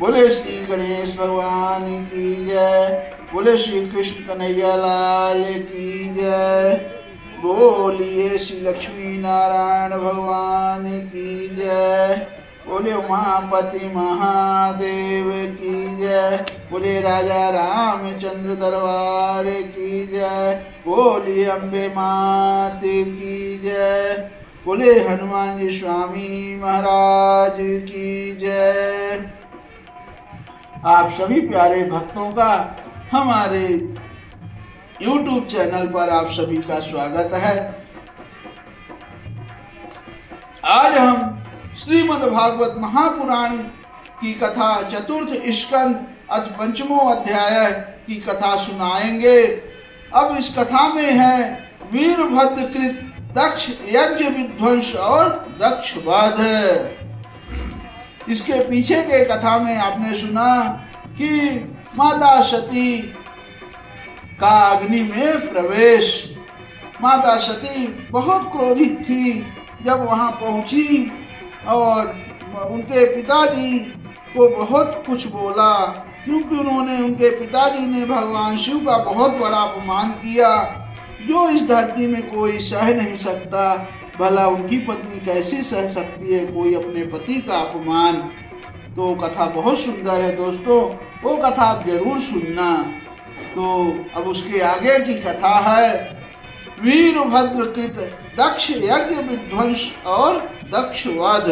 बोले श्री गणेश भगवान की जय। बोले श्री कृष्ण कन्हैया लाल की जय। बोलिए श्री लक्ष्मी नारायण भगवान की जय। बोले उमापति महादेव की जय। बोले राजा रामचंद्र दरबार की जय। बोलिए अम्बे मात की जय। बोले हनुमान जी स्वामी महाराज की जय। आप सभी प्यारे भक्तों का हमारे YouTube चैनल पर आप सभी का स्वागत है। आज हम श्रीमद् भागवत महापुराण की कथा चतुर्थ स्कंद अथ पंचमो अध्याय की कथा सुनाएंगे। अब इस कथा में है वीरभद्र कृत दक्ष यज्ञ विध्वंस और दक्ष वध। इसके पीछे के कथा में आपने सुना कि माता सती का अग्नि में प्रवेश। माता सती बहुत क्रोधित थी जब वहां पहुंची और उनके पिताजी को बहुत कुछ बोला, क्योंकि उन्होंने उनके पिताजी ने भगवान शिव का बहुत बड़ा अपमान किया जो इस धरती में कोई सह नहीं सकता। भला उनकी पत्नी कैसे सह सकती है कोई अपने पति का अपमान। तो कथा बहुत सुंदर है दोस्तों, वो कथा आप जरूर सुनना। तो अब उसके आगे की कथा है वीरभद्र कृत दक्ष यज्ञ विध्वंस और दक्ष वध।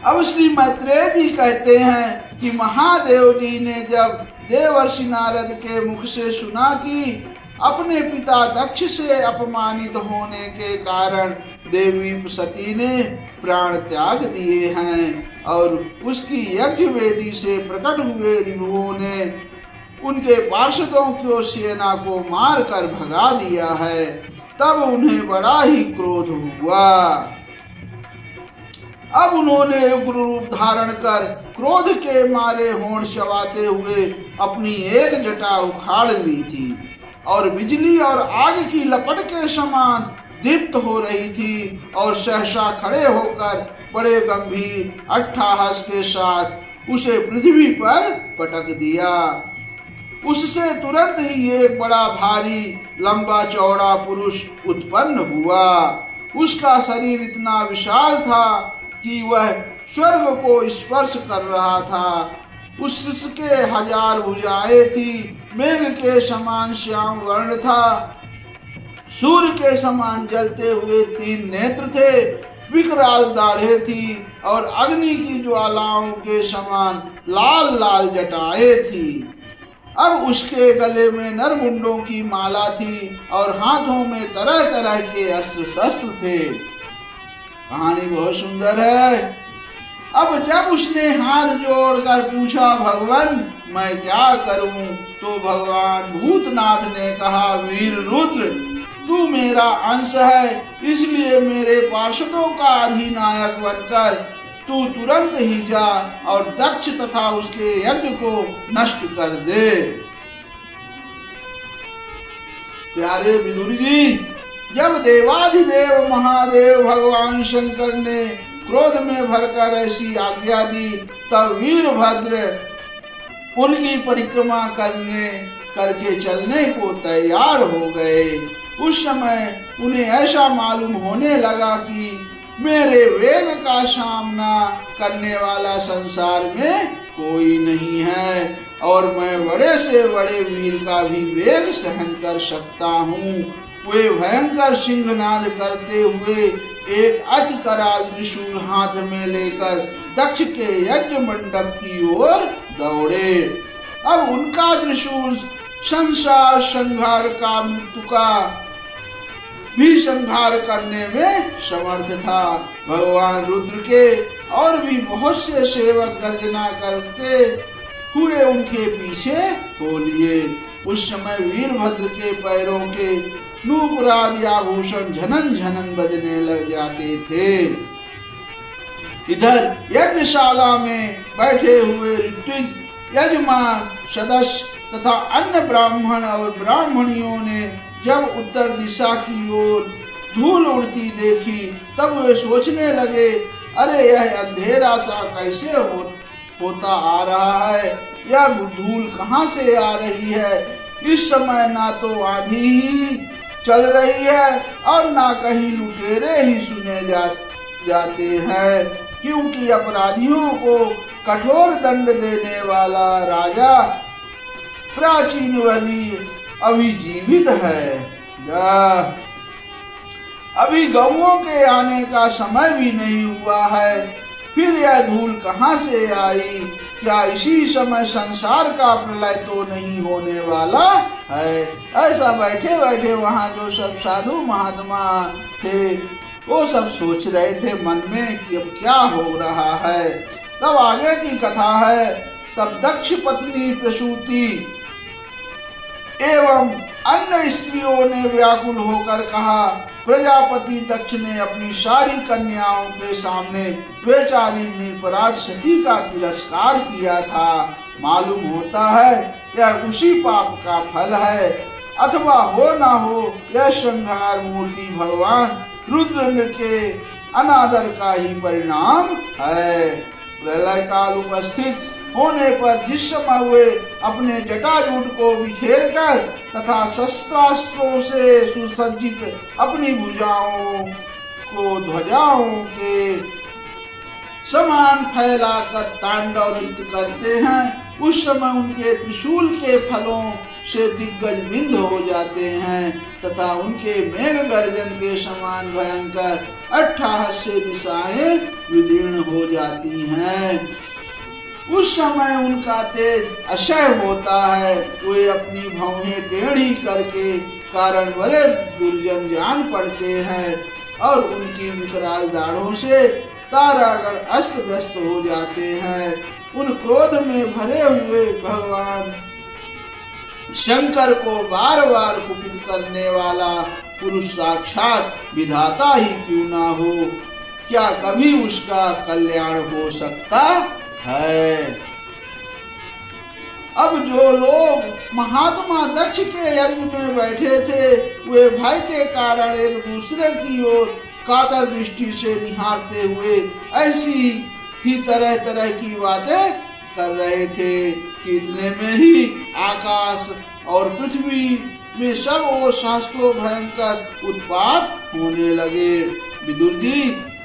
अब श्री मैत्रेय जी कहते हैं कि महादेव जी ने जब देवर्षि नारद के मुख से सुना कि अपने पिता दक्ष से अपमानित होने के कारण देवी सती ने प्राण त्याग दिए हैं और उसकी यज्ञ वेदी से प्रकट हुए ऋभुओं ने उनके पार्षदों की सेना को मार कर भगा दिया है, तब उन्हें बड़ा ही क्रोध हुआ। अब उन्होंने उग्र रूप धारण कर क्रोध के मारे होंठ चबाते हुए अपनी एक जटा उखाड़ ली थी और बिजली और आग की लपट के समान दीप्त हो रही थी और सहसा खड़े होकर बड़े गंभीर अट्टहास के साथ उसे पृथ्वी पर पटक दिया। उससे तुरंत ही एक बड़ा भारी लंबा चौड़ा पुरुष उत्पन्न हुआ। उसका शरीर इतना विशाल था कि वह स्वर्ग को स्पर्श कर रहा था। उसके 1000 भुजाएं थी, मेघ के समान श्याम वर्ण था, सूर्य के समान जलते हुए 3 नेत्र थे, विकराल दाढ़ें थी और अग्नि की ज्वालाओं के समान लाल लाल जटाएं थी। अब उसके गले में नरमुंडों की माला थी और हाथों में तरह तरह के अस्त्र शस्त्र थे। कहानी बहुत सुंदर है। अब जब उसने हाथ जोड़कर पूछा भगवान मैं क्या करूं, तो भगवान भूतनाथ ने कहा वीर रुद्र तू मेरा अंश है, इसलिए मेरे पार्षदों का अधिनायक बनकर तू तुरंत ही जा और दक्ष तथा उसके यज्ञ को नष्ट कर दे। प्यारे विदुर जी, जब देवाधिदेव महादेव भगवान शंकर ने क्रोध में भरकर ऐसी आज्ञा दी, तब वीरभद्र उनकी परिक्रमा करके चलने को तैयार हो गए। उस समय उन्हें ऐसा मालूम होने लगा कि मेरे वेग का सामना करने वाला संसार में कोई नहीं है और मैं बड़े से बड़े वीर का भी वेग सहन कर सकता हूँ। वे भयंकर सिंहनाद करते हुए एक अति कराल त्रिशूल हाथ में लेकर दक्ष के यज्ञ मंडप की ओर दौड़े। अब उनका त्रिशूल संसार संहार का मृत्यु का भी संहार करने में समर्थ था। भगवान रुद्र के और भी बहुत से सेवक गर्जना करते हुए उनके पीछे हो लिए। उस समय वीरभद्र के पैरों के नूपुरादि आभूषण झनन झनन बजने लग जाते थे। इधर यज्ञशाला में बैठे हुए ऋत्विज, यजमान, सदस्य तथा अन्य ब्राह्मण और ब्राह्मणियों ने जब उत्तर दिशा की ओर धूल उड़ती देखी, तब वे सोचने लगे अरे यह अंधेरा सा कैसे होता आ रहा है, यह धूल कहाँ से आ रही है। इस समय ना तो आंधी ही चल रही है और ना कहीं लुटेरे ही सुने जाते हैं, क्योंकि अपराधियों को कठोर दंड देने वाला राजा प्राचीन बलि अभी जीवित है। अभी गौओं के आने का समय भी नहीं हुआ है, फिर यह धूल कहाँ से आई। क्या इसी समय संसार का प्रलय तो नहीं होने वाला है। ऐसा बैठे बैठे वहां जो सब साधु महात्मा थे वो सब सोच रहे थे मन में कि अब क्या हो रहा है। तब आगे की कथा है। तब दक्ष पत्नी प्रसूति एवं अन्य स्त्रियों ने व्याकुल होकर कहा, प्रजापति दक्ष ने अपनी सारी कन्याओं के सामने बेचारी निरपराध सती का तिरस्कार किया था। मालूम होता है यह उसी पाप का फल है, अथवा हो ना हो यह संहार मूर्ति भगवान रुद्र के अनादर का ही परिणाम है। प्रलय काल उपस्थित होने पर जिस समय वे अपने जटाजूट को बिखेर कर तथा शस्त्रास्त्रों से सुसज्जित अपनी भुजाओं को ध्वजाओं के समान फैलाकर तांडव नृत्य करते हैं, उस समय उनके त्रिशूल के फलों से दिग्गज बिंद हो जाते हैं तथा उनके मेघ गर्जन के समान भयंकर अट्ठाहस्य दिशाएं विदीर्ण हो जाती हैं। उस समय उनका तेज असह्य होता है। वे अपनी भौहें टेढ़ी करके कारण बड़े दुर्जन जान पड़ते हैं और उनकी विकराल दाढ़ों से तारागण अस्त व्यस्त हो जाते हैं। उन क्रोध में भरे हुए भगवान शंकर को बार बार कुपित करने वाला पुरुष साक्षात विधाता ही क्यों ना हो, क्या कभी उसका कल्याण हो सकता है। अब जो लोग महात्मा दक्ष के यज्ञ में बैठे थे वे भय के कारण एक दूसरे की ओर कातर दृष्टि से निहारते हुए ऐसी ही तरह तरह की बातें कर रहे थे कि इतने में ही आकाश और पृथ्वी में सब ओर शास्त्रों भयंकर उत्पात होने लगे। विदुर जी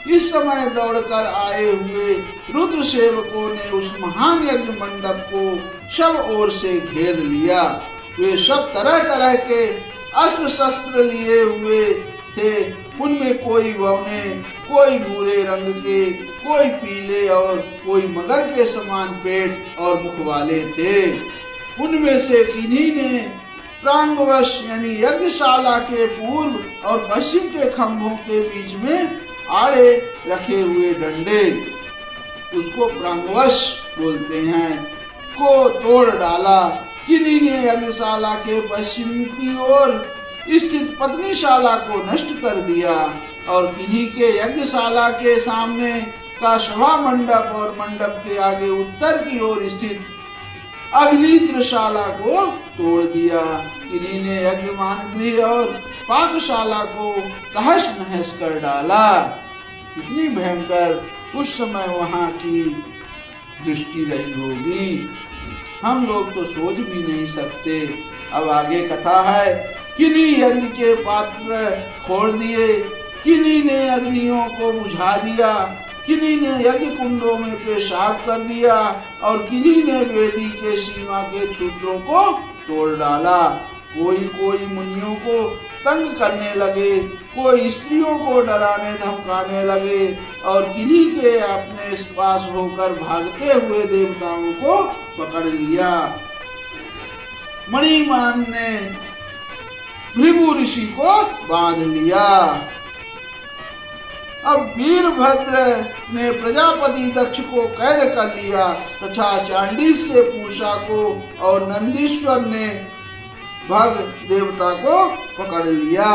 इस समय दौड़कर आए हुए रुद्र सेवकों ने उस महान यज्ञ मंडप को सब ओर से घेर लिया। वे सब तरह तरह के अस्त्र शस्त्र लिए हुए थे। उनमें कोई बौने, कोई भूरे रंग के, कोई पीले और कोई मगर के समान पेट और मुख वाले थे। उनमें से किन्हीं ने प्रांगवश यानी यज्ञशाला के पूर्व और पश्चिम के खंभों के बीच में आड़े रखे हुए डंडे, उसको प्रांगवश बोलते हैं, को तोड़ डाला। किन्हीं ने यज्ञशाला के पश्चिम की ओर स्थित पत्नीशाला को नष्ट कर दिया और किन्हीं के यज्ञशाला के सामने का सभा मंडप और मंडप के आगे उत्तर की ओर स्थित अग्निद्रशाला को तोड़ दिया। किन्हीं ने यज्ञमान गृह और पाकशाला को तहस नहस कर डाला। कितनी भयंकर उस समय वहां की दृष्टि रही होगी, हम लोग तो सोच भी नहीं सकते। अब आगे कथा है। किन्हीं यज्ञ के पात्र फोड़ दिए, किन्हीं ने अग्नियों को बुझा दिया, किन्हीं ने यज्ञ कुंडों में पेशाब कर दिया और किन्हीं ने वेदी के सीमा के सूत्रों को तोड़ डाला। कोई मुनियों को तंग करने लगे, कोई स्त्रियों को डराने धमकाने लगे और किन्हीं के अपने पास होकर भागते हुए देवताओं को पकड़ लिया। मणिमान ने भृगु ऋषि को बांध लिया। अब वीरभद्र ने प्रजापति दक्ष को कैद कर लिया तथा चांडिस से पूषा को और नंदीश्वर ने भग देवता को पकड़ लिया।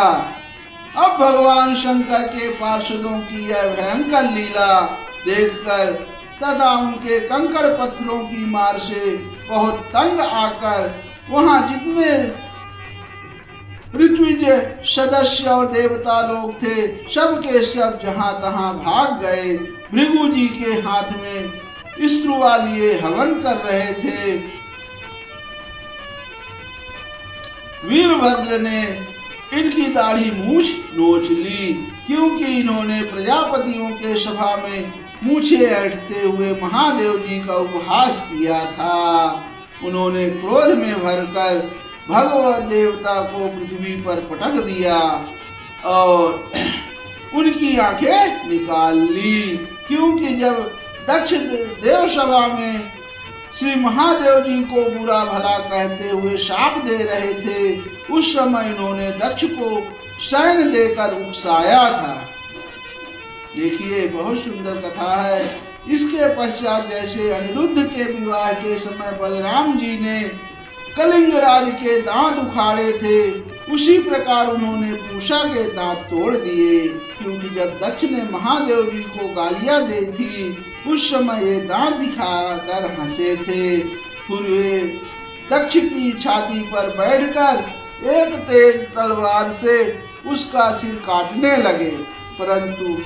अब भगवान शंकर के पार्षदों की यह भयंकर लीला देखकर तथा उनके कंकड़ पत्थरों की मार से बहुत तंग आकर वहां जितने ऋत्विज सदस्य और देवता लोग थे सब के सब जहां तहां भाग गए भृगु जी के हाथ में स्त्रुवा लिए हवन कर रहे थे। वीरभद्र ने इनकी दाढ़ी मूछ नोच ली, क्योंकि इन्होंने प्रजापतियों के सभा में मूछे ऐंठते हुए महादेव जी का उपहास किया था। उन्होंने क्रोध में भरकर भगवत देवता को पृथ्वी पर पटक दिया और उनकी आंखें निकाल ली, क्योंकि जब दक्ष देव सभा में श्री महादेव जी को बुरा भला कहते हुए शाप दे रहे थे, उस समय इन्होंने दक्ष को शयन देकर उकसाया था। देखिए, बहुत सुंदर कथा है। इसके पश्चात जैसे अनिरुद्ध के विवाह के समय बलराम जी ने कलिंग राज के दांत उखाड़े थे, उसी प्रकार उन्होंने पूषा के दांत तोड़ दिए, क्योंकि जब दक्ष ने महादेव जी को गालियां दी थी, उस समय ये दांत दिखाकर हंसे थे। फिर वे दक्ष की छाती पर बैठकर एक तेज तलवार से उसका सिर काटने लगे, परंतु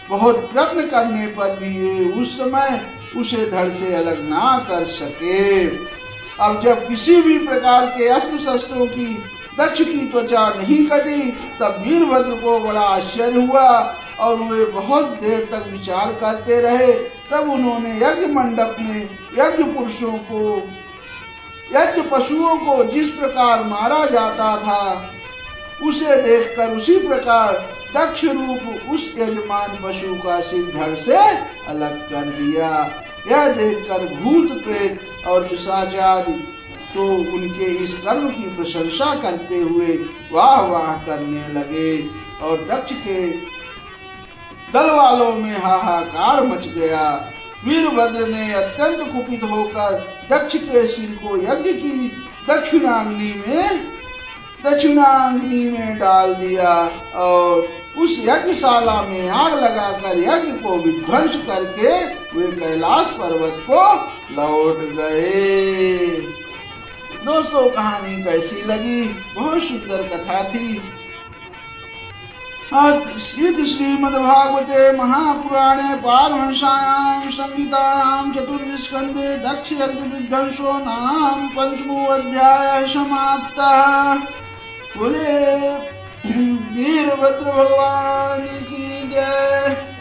बहुत प्रयत्न करने पर भी वे उस समय उसे धड़ से अलग ना कर सके। अब जब किसी भी प्रकार के अस्त्र शस्त्रों की दक्ष की त्वचा नहीं कटी, तब वीरभद्र को बड़ा आश्चर्य हुआ और वे बहुत देर तक विचार करते रहे। तब उन्होंने यज्ञ मंडप में यज्ञ पुरुषों को, यज्ञ पशुओं को जिस प्रकार मारा जाता था, उसे देखकर उसी प्रकार दक्ष रूप उस यजमान पशु का सिर धड़ से अलग कर दिया। यह देखकर भूत प्रेत और पिशाच तो उनके इस कर्म की प्रशंसा करते हुए वाह वाह करने लगे और दक्ष के दल वालों में हाहाकार मच गया। वीरभद्र ने अत्यंत कुपित होकर दक्ष के सिर को यज्ञ की दक्षिणाग्नि में डाल दिया और उस यज्ञशाला में आग लगाकर यज्ञ को विध्वंस करके वे कैलाश पर्वत को लौट गए। दोस्तों, कहानी कैसी लगी? बहुत सुंदर कथा थी। श्रीमद्भागवते महापुराणे पारमहंस्यां संहितायां चतुर्थस्कन्धे दक्ष यज्ञ विध्वंसो नाम पंचमो अध्यायः समाप्तः। बोले वीरभद्र भगवान की जय।